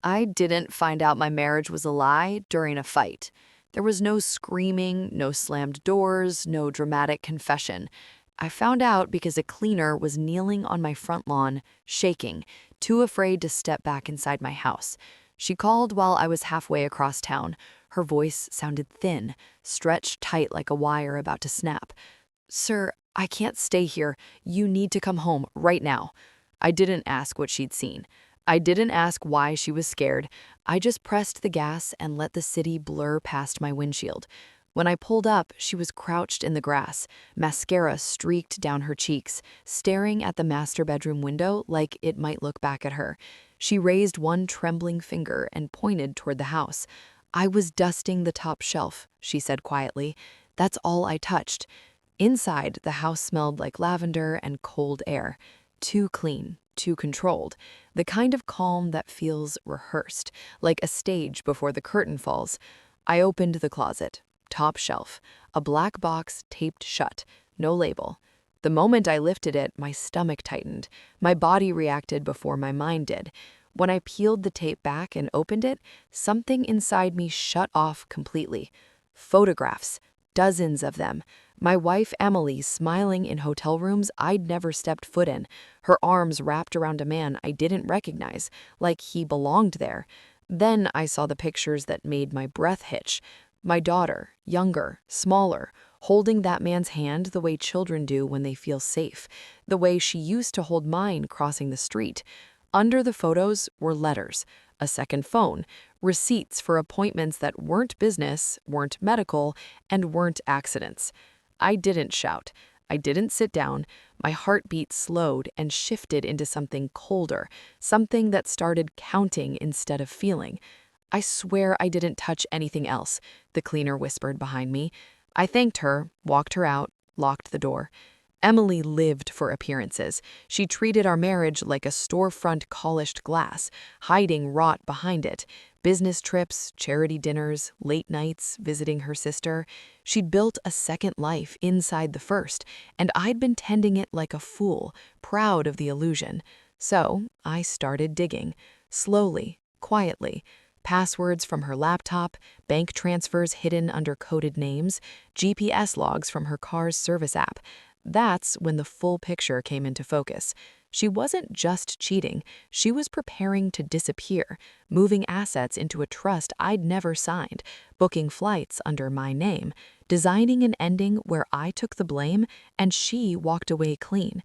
I didn't find out my marriage was a lie during a fight. There was no screaming, no slammed doors, no dramatic confession. I found out because a cleaner was kneeling on my front lawn, shaking, too afraid to step back inside my house. She called while I was halfway across town. Her voice sounded thin, stretched tight like a wire about to snap. "Sir, I can't stay here. You need to come home right now." I didn't ask what she'd seen. I didn't ask why she was scared. I just pressed the gas and let the city blur past my windshield. When I pulled up, she was crouched in the grass, mascara streaked down her cheeks, staring at the master bedroom window like it might look back at her. She raised one trembling finger and pointed toward the house. "I was dusting the top shelf," she said quietly. "That's all I touched." Inside, the house smelled like lavender and cold air. Too clean, too controlled. The kind of calm that feels rehearsed, like a stage before the curtain falls. I opened the closet. Top shelf. A black box taped shut. No label. The moment I lifted it, my stomach tightened. My body reacted before my mind did. When I peeled the tape back and opened it, something inside me shut off completely. Photographs. Dozens of them. My wife Emily smiling in hotel rooms I'd never stepped foot in, her arms wrapped around a man I didn't recognize, like he belonged there. Then I saw the pictures that made my breath hitch. My daughter, younger, smaller, holding that man's hand the way children do when they feel safe, the way she used to hold mine crossing the street. Under the photos were letters, a second phone, receipts for appointments that weren't business, weren't medical, and weren't accidents. I didn't shout. I didn't sit down. My heartbeat slowed and shifted into something colder, something that started counting instead of feeling. "I swear I didn't touch anything else," the cleaner whispered behind me. I thanked her, walked her out, locked the door. Emily lived for appearances. She treated our marriage like a storefront polished glass, hiding rot behind it. Business trips, charity dinners, late nights, visiting her sister. She'd built a second life inside the first, and I'd been tending it like a fool, proud of the illusion. So I started digging, slowly, quietly. Passwords from her laptop, bank transfers hidden under coded names, GPS logs from her car's service app. That's when the full picture came into focus. She wasn't just cheating, she was preparing to disappear, moving assets into a trust I'd never signed, booking flights under my name, designing an ending where I took the blame and she walked away clean.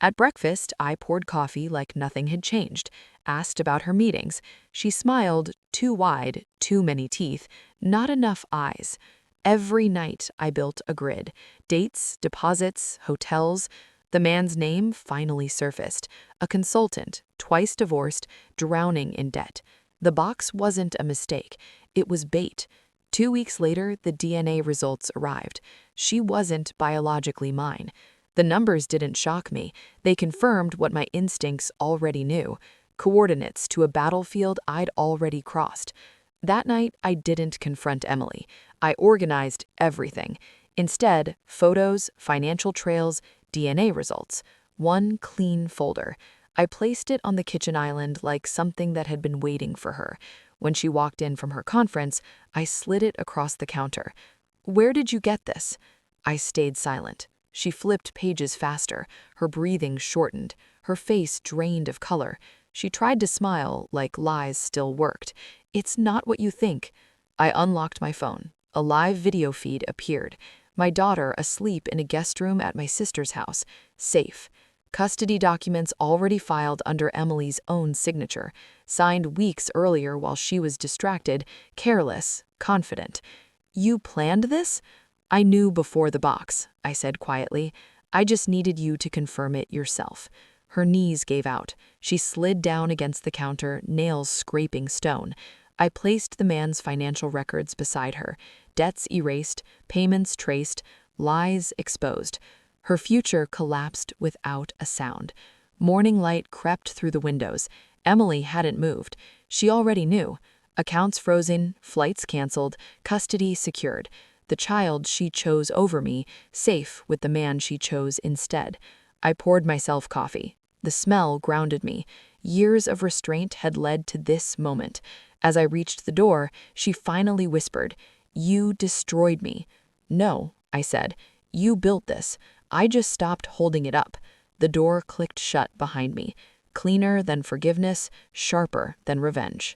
At breakfast, I poured coffee like nothing had changed, asked about her meetings. She smiled, too wide, too many teeth, not enough eyes. Every night I built a grid. Dates, deposits, hotels. The man's name finally surfaced. A consultant, twice divorced, drowning in debt. The box wasn't a mistake. It was bait. 2 weeks later, the DNA results arrived. She wasn't biologically mine. The numbers didn't shock me. They confirmed what my instincts already knew. Coordinates to a battlefield I'd already crossed. That night, I didn't confront Emily. I organized everything. Instead, photos, financial trails, DNA results. One clean folder. I placed it on the kitchen island like something that had been waiting for her. When she walked in from her conference, I slid it across the counter. "Where did you get this?" I stayed silent. She flipped pages faster. Her breathing shortened. Her face drained of color. She tried to smile, like lies still worked. "It's not what you think." I unlocked my phone. A live video feed appeared. My daughter asleep in a guest room at my sister's house. Safe. Custody documents already filed under Emily's own signature. Signed weeks earlier while she was distracted, careless, confident. "You planned this?" "I knew before the box," I said quietly. "I just needed you to confirm it yourself." Her knees gave out. She slid down against the counter, nails scraping stone. I placed the man's financial records beside her. Debts erased, payments traced, lies exposed. Her future collapsed without a sound. Morning light crept through the windows. Emily hadn't moved. She already knew. Accounts frozen, flights canceled, custody secured. The child she chose over me, safe with the man she chose instead. I poured myself coffee. The smell grounded me. Years of restraint had led to this moment. As I reached the door, she finally whispered, "You destroyed me." "No," I said. "You built this. I just stopped holding it up." The door clicked shut behind me. Cleaner than forgiveness, sharper than revenge.